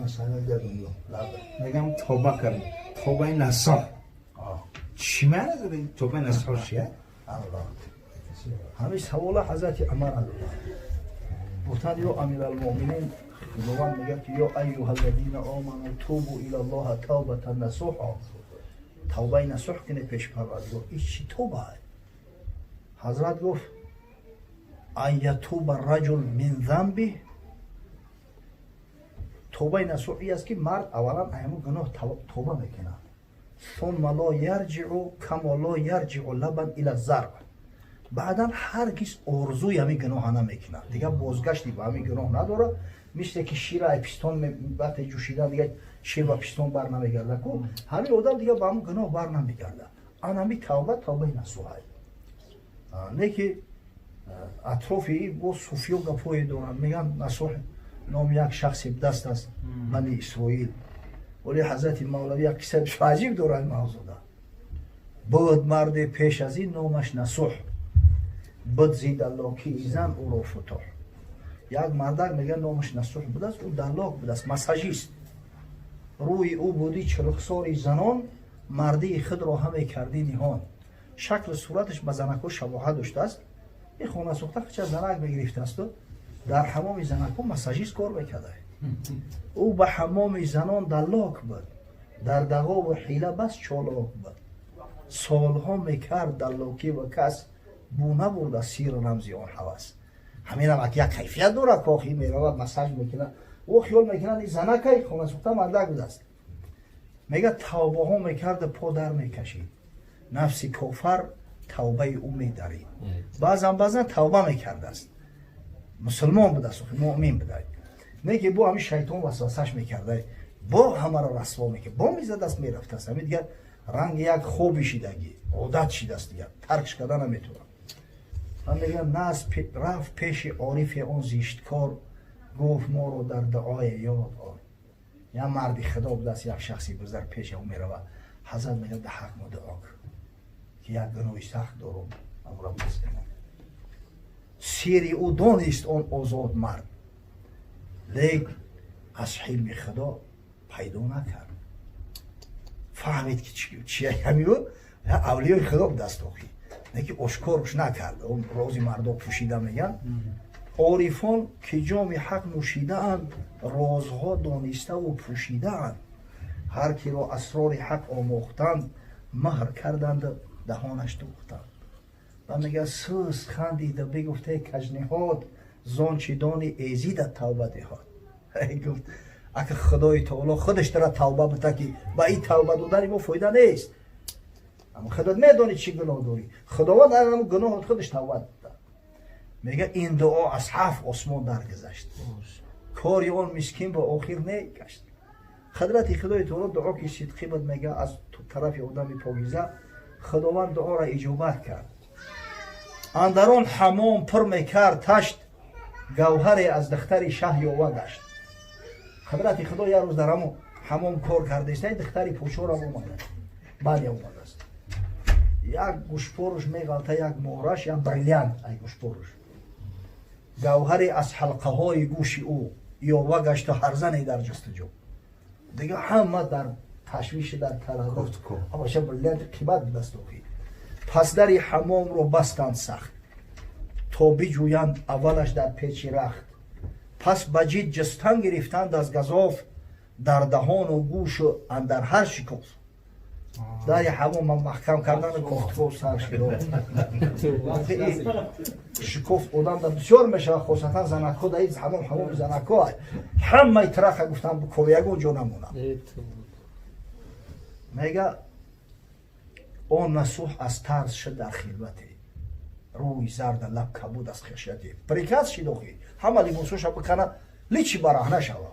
مسئله در دنیا میگم توبه کردم توبه نصح چی معنی داره توبه نصح چیه؟ الله همین سوال حضرت عمر الله گفتن یا امیر المؤمنین خداوند میگه که یا ایها الذین آمنوا توبوا الی الله توبه نصوحا توبه نصوح کنه پیش پروردگار این چی توبه است؟ حضرت گفت ان یتوب الرجل من ذنبه توبه نصوحی است که مرد اولا همون گناه توبه میکنه ثم لا یرجع کما لا یرجع لبن الی الزرع بعدا هرگز ارزوی همین گناه نمیکنه دیگه بازگشتی به همین گناه نداره مثل که شیر ای پیستون وقتی جوشیدن دیگه شیر و پیستون بر نمیگرده کو همین آدم دیگه به همون گناه بر نمیگرده آن همین توبه نصوح نه که اطرافی با صوفی و گپوی دارن میگن نصوح نام یک شخصی دست است بنی اسرائیل ولی حضرت مولوی یک کتاب عجیب دارن موضوع ده بود مرد پیش از این نامش نصوح بد زید الله کی ایزن او رو فتح یک مردک میگن نامش نصوح بود است او دلاک بود است مساجیست روی او بودی چرخساری زنان مردی خود را همه کردی نهان شکل صورتش به زنکو شباهت داشته است این خونه سوخته چه زنک بگرفته است و در حمام زنکو مساجیست کار میکرده او به حمام زنان دلاک بود در دغا و حیله بس چالاک بود سالها میکرد دلاکی و کس بو نبرد از سیر رمزی آن هوس همین هم یک کیفیت داره کاخی میرود مساج میکنه او خیال میکنه این زنکه خونه سوخته مردک بود است میگه توبه ها میکرد پا در میکشید نفسی کافر توبه او میدارید بعضا توبه میکرد است مسلمان بود است مؤمن بود میگه بو همین شیطان وسوسش میکرده با همه را رسوا میکنه با میزد است میرفت است همین دیگه رنگ یک خوبی شیدگی عادت شیده است دیگه ترکش کردن نمیتونه من میگم ناز رفت پیش عارف اون زیشتکار گفت ما رو در دعای یاد آر یا مردی خدا بود است یک شخصی بزرگ پیش اون میره و حضرت میگه ده حق ما دعا کن که یک گناهی سخت دارم امرا بس کنم سیری او دانست اون آزاد مرد لیک از حلم خدا پیدا نکرد فهمید که چیه همیو اولیای خدا به دست آخی نه که اشکارش نکرد اون رازی مردا پوشیده میگن عارفان که جام حق نوشیده اند رازها دانسته و پوشیده اند هر کی را اسرار حق آموختند مهر کردند دهانش دوختند و میگه سوز خندیده بگفته کجنهاد زانچی دانی ایزید توبه دهاد گفت اگه خدای تعالی خودش داره توبه بده که با این توبه دادن ما فایده نیست اما خودت میدونی چی گناه داری خداوند همون گناه خودش توبه داد میگه این دعا از 7 آسمان درگذشت کاری اون مسکین به آخر نگشت حضرت خدای تعالی دعا که صدقی بود میگه از طرف آدم پاکیزه خداوند دعا را اجابت کرد اندران حمام پر میکرد تشت گوهری از دختر شه یاوه گشت حضرت خدا یه روز در حمام کار کرده است دختری پوچور هم اومده بعد اومده است یک گوشپورش میغلطه یک مهرش یا بریلیانت ای گوشپورش گوهری از حلقه های گوش او یاوه گشت و هر زنی در جستجو دیگه همه در تشویش در تردد اما شب بریلیانت قیمت دست اوکی پس در حمام رو بستند سخت تا بجویند اولش در پیچ رخت پس بجید جستن گرفتند از گزاف در دهان و گوش و اندر هر شکاف در حمام محکم کردن کفتگاه سر شکاف آدم در بسیار میشه خصوصا زنکو در این حمام زنکو همه ترخه گفتن بکویگو جا نمونم میگه اون نصوح از ترس شد در خلوته روی زرد لب کبود از خشیتی پریکاز شیدوخی همه لیموسوش بکنه لیچی برهنه شوه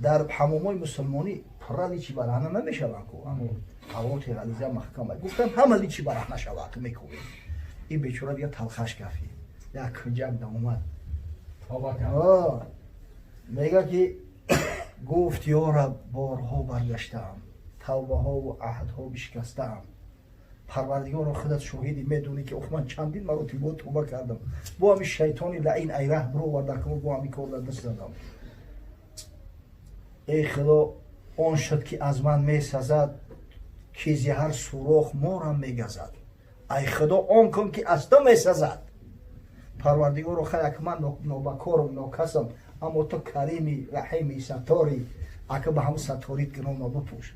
در حمومای مسلمانی پره لیچی برهنه نمیشون که اما حوات غلیظه محکمه گفتم همه لیچی برهنه شوه که میکنی این بیچوره دیگه تلخش کفی یک کنجک در اومد میگه که گفت یارب بارها برگشتم توبه ها و عهدها بشکستم پروردگار خودت شاهدی میدونی که من چندین مرتبه توبه کردم با همین شیطانی لعین ای ره برو و در کمون با همین کار در دست دادم ای خدا اون شد که از من میسزد چیزی هر سوراخ مارم میگزد. ای خدا اون کن که از تو میسزد. پروردگار رو خیلی که من نوبکارم نوکسم، اما تو کریمی رحیمی ستاری، اگه به هم ستاریت گناه بپوش.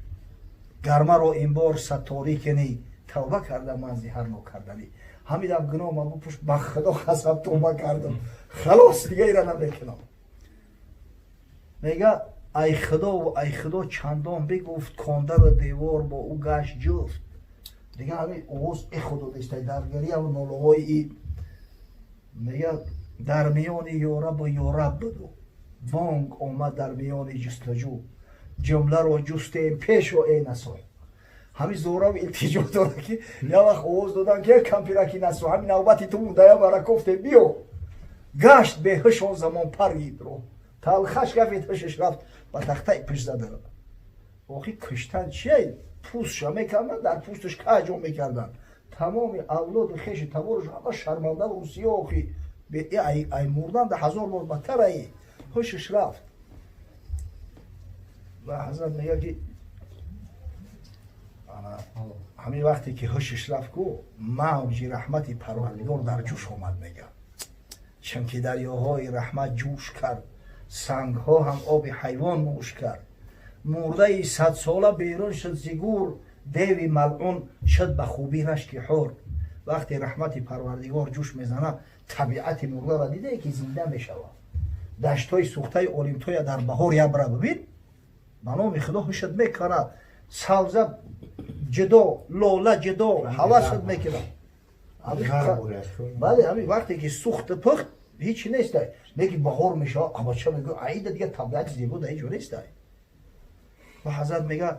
گرمه رو این بار ستاری کنی، توبه کردم من زی هر نو کردنی. همیدم گناه ما بپوش، به خدا خسب توبه کردم، خلاص دیگه ایره نمیکنم. میگه ای خدا چندان بگفت کاندر دیوار با او گشت جفت. دیگه همین اوز ای خدا داشته درگری و نولوهای ای. میگه در میان یورب و یورب بدو، بانگ آمد در میان جستجو، جمله رو جستیم پیش و ای نسای. همین زورا و التجا داره که یا وقت اوز دادن که کمپیرکی نسو، همین نوبتی تو بوده یا برا گفته بیو گشت به هشون زمان پرید رو تلخش گفت هشش رفت با تخته پیش زده رو. آخی کشتن چیه؟ پوستشا میکردن، در پوستش کجا میکردن، تمام اولاد و خیش تبارش همه شرمنده و سیاخی به ای مردن ده 1000 بار بدتر ای هشش رفت. و حضرت میگه که همین وقتی که هشش رفت کو موج رحمت پروردگار در جوش آمد. میگه چون که دریاهای رحمت جوش کرد، سنگ ها هم آب حیوان نوش کرد. مرده 100 ساله بیرون شد زیگور، دیوی ملعون شد به خوبی رشک حور. وقتی رحمت پروردگار جوش میزنه طبیعت مرده را دیده که زنده میشود. دشتای سوخته اولیمتویا در بهار یبره ببین به نام خدا هشت میکنه، سبزه جدا، لاله جدا، حوست میکنه. بله همین وقتی که سوخت پخت هیچی نیست میگی بهار میشه، اما چه میگه عیده دیگه طبیعت زیبا ده اینجور نیست. و حضرت میگه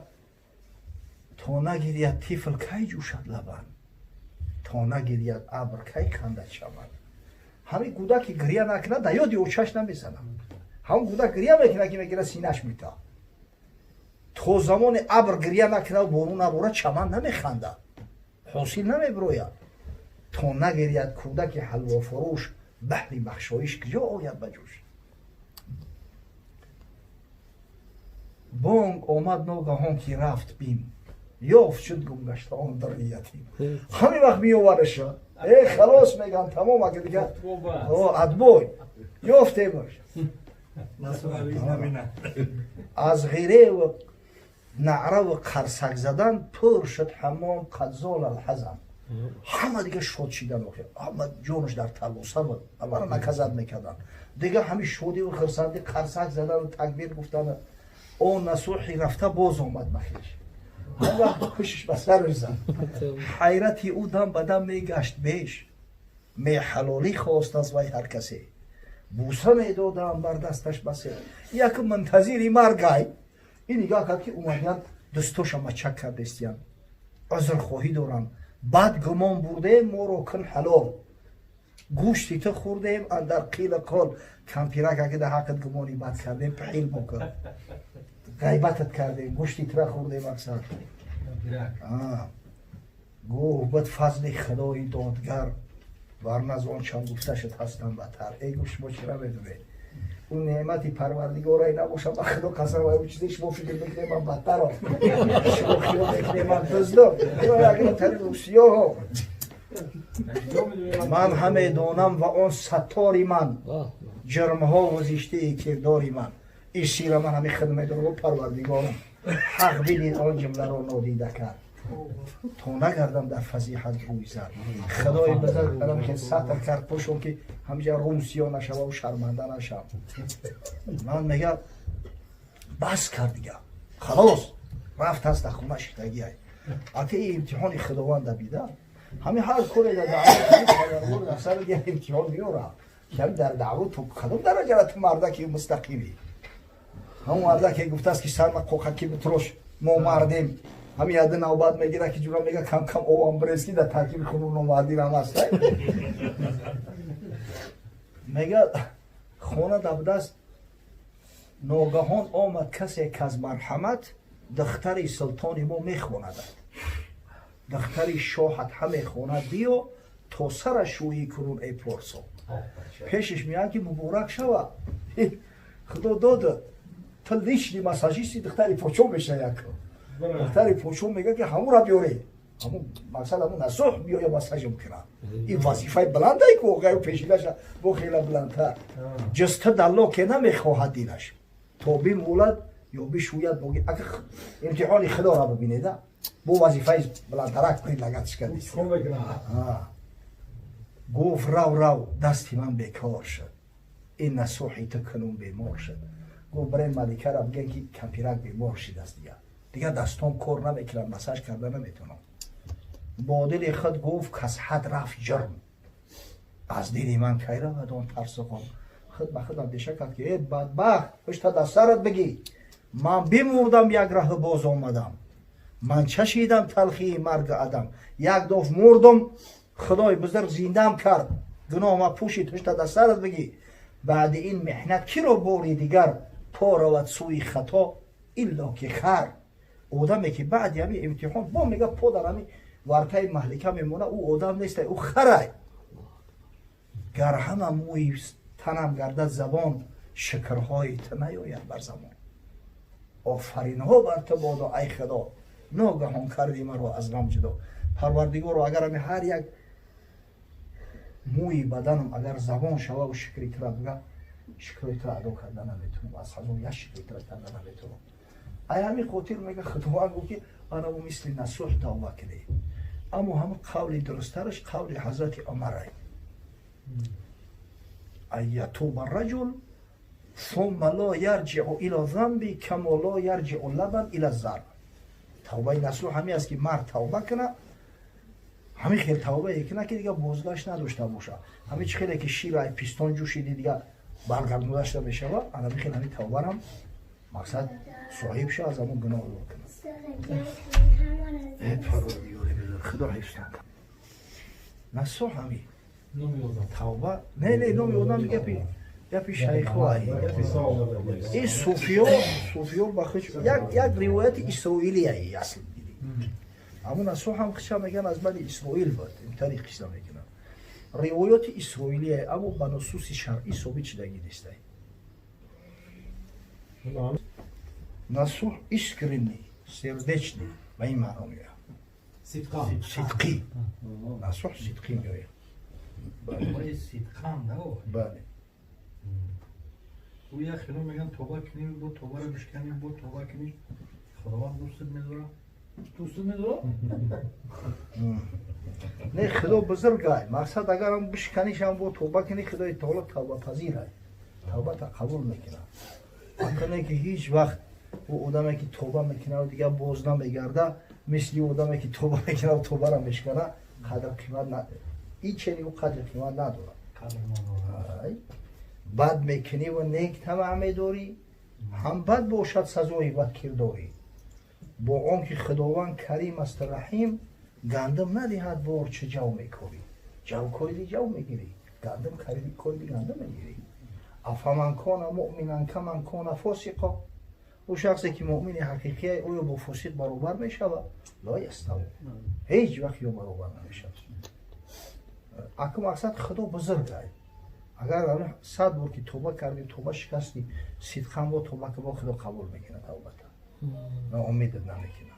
تا نگیرید طفل کی جوشد لبن، تا نگیرید ابر کی کندد چمن. همین کودکی گریه نکنه در یاد اوچش نمیزنه، همون کودک گریه میکنه که میگیره سینه‌اش میتا. تو زمان ابر گریه نکنه و بارون نباره چمن نمیخنده، حاصل نمیبروید. تا نگیرید کودک حلوا فروش، بحری بخشایش کجا آید بجوش. بانگ آمد ناگهان که رفت بیم، یافت شد گمگشته آن در یتیم. همین وقت میآورش شد ای خلاص میگن تمام اگه دیگه ادبوی یافتیمش. از غیره و نعره و قرصک زدن پر شد حمام قد زال الحزن. همه دیگه شاد شدن، همه جونش در تلوسه بود، همه را نکزد میکردن دیگه. همین شادی و خرسندی قرصک زدن و تکبیر گفتن. اون نسوحی رفته باز آمد مخیش، هر وقت کشش به سرش زد. حیرتی او دم بدم میگشت بیش، می حلالی خواست از وی هر کسی. بوسه میدادم بر دستش بسه، یک منتظری مرگای. این نگاه کرد که اومدن دستوش هم چک کردستیم، عذر خواهی دارم، بد گمان بردیم ما رو کن حلال. گوشتی تو خوردیم اندر قیل قال، کمپیرک اگه در حقت گمانی بد کردیم پحیل بکن، غیبتت کردیم گوشتی تو خوردیم اکثر. گوه بد فضل خدای دادگر، ورنه از آن چند گفته شد هستم بتر. ای گوش ما چرا بدونه اون نعمتی پروردگارای نباشم به خدا قسم و چیزی شما فکر بکنیم من بدتر هم شما خیال بکنیم من دزدم اگر تری روسیه ها. من همه دانم و آن ستاری من، جرم ها و زشته کرداری من. این شیر من همه خدمه دارم و پروردگارم حق بدین آن جمله را نادیده کرد. تا نگردم در فضیحت روی زد، خدای بزرگ قلم که سطر کرد پشم که همجا روسیا نشوه و شرمنده نشم. من میگه بس کرد دیگه، خلاص رفت هست خونه شکتگی های. اگه این امتحان خداوند بیده همین هر کوری در دعوت در سر دیگه امتحان میاره که همین در دعوت تو خدام درجه را تو مرده که مستقیمی. همون مرده که گفته است که سر ما قوخکی بتروش ما مردیم، همین یاد نوبت میگیره که جورا میگه کم کم او امبرسکی در ترکیب خونون نومردی رم هست. میگه خونه دبدست ناگهان آمد کسی که از مرحمت دختری سلطانی ما میخواند، دختری شاهت همه خواند بیو تا سر شویی کرون ای پرسو. پیشش میاد که مبارک شوه خدا داده تو لیشلی масажисти духтари почо меша як духтари почо мега ки ҳамура биёре ҳамун мақсад ҳамун насӯҳ биёя масажм кина ин вазифаи бландаи ки воқеа пешинаша бо хела бландтар ҷуста далло ке намехоҳад дилаш то бимолад ё бишӯяд боги агар имтиҳони худоро бибинеда бо вазифаи бландтарак прилагатишкади гуфт рав дасти ман бекор шуд ин насӯҳи ту кунун бемор шуд гуфт барои маликаро бигӯй ки кампирак бемор шидааст дигар дастом кор намекунад масаж карда наметавонам бо дили худ гуфт кас ҳад рафт ҷурм аз дили ман кай равад он тарсуқом худ ба худ андеша кард ки э бадбахт пушта дастарат бигӣ ман бимурдам як раҳу боз омадам ман чашидам талхии маргу адам як доф мурдум худои бузург зиндаам кард гуноҳма пӯшид пушта дастарат бигӣ баъди ин меҳнат киро бори дигар по равад сӯи хато илло ки хар одаме ки баъди ҳамин имтиҳон бо мега по дар ҳамин вартаи маҳлика мемона ӯ одам нестай ӯ харай гар ҳама мӯи танам гардад забон шукрҳои ту наёяд бар замон офаринҳо бар ту бодо ай худо ногаҳон карди маро аз ғам ҷудо парвардигоро агар ҳамин ҳар як мӯи баданам агар забон шававу шукри тура бига шукри тура адо карда наметавонам аз ҳазор як шукри тура карда наметавонам ай ҳамин хотир мега худованд гуфт ки анаву мисли насӯҳ тавба кунед аммо ҳамин қавли дурусттараш қавли ҳазрати умарай ан ятуба раҷул сумма ло ярҷиъу ила занби кама ло ярҷиъу лабан ила зар тавбаи насӯҳ ҳамин аст ки мард тавба кунад ҳамин хел тавбае кунад ки дигар бозгашт надошта бошад ҳамин чӣ хеле ки шир ай пистон ҷӯшиди дигар баргардонда шуда мешавад ҳамин хел ҳамин тавбарам мақсад соҳиб ша аз ҳамон гуноҳ озод кунад парвардигори бузург худо ҳифзтан кунад насӯҳ ҳамин тавба не номи одам гапи шайхоай ин суфиё ба худ як ривояти исроилияи асл ҳамун насӯҳ ҳам қиса меган аз бани исроил буд имтари қиса мекунад ривояти исроилияи аммо ба нусуси шаръӣ собит шудагӣ нестай насӯҳ искренний сердечный ба ин маъно меояд сидқӣ насӯҳ сидқӣ меояд бале او یک خیلی میگن توبه کنیم با توبه رو بشکنیم با توبه کنیم خداوند دوستت میداره دوستت میداره не худо бузургай мақсад агарам бишканишам бо тавба кунӣ худои таоло тавбапазирай тавбата қабул мекунад акане ки ҳеҷ вақт ӯ одаме ки тавба мекунад дигар боз намегарда мисли одаме ки тавба мекунад тавбаро мешкана қадр қимат ҳеҷ чени ӯ қадри қимат надорад бад мекунӣ ва нек тамаъ медорӣ ҳам бад бошад сазои бадкирдорӣ бо он ки худованд карим асту раҳим гандум надиҳад бор чӣ ҷав мекорӣ ҷав коиди ҷав мегирӣ гандум коиди гандум мегирӣ афаман кона муъминан каман кона фосиқо ӯ шахсе ки муъмини ҳақиқия оё бо фосиқ баробар мешавад ла яставу ҳеҷ вақт ё баробар намешавад аку мақсад худо бузургай агар 100 бор ки тавба кардӣ тавба шикастӣ сидқан бо тавба ки бо худо қабул мекунад тавбата ноумедат намекунад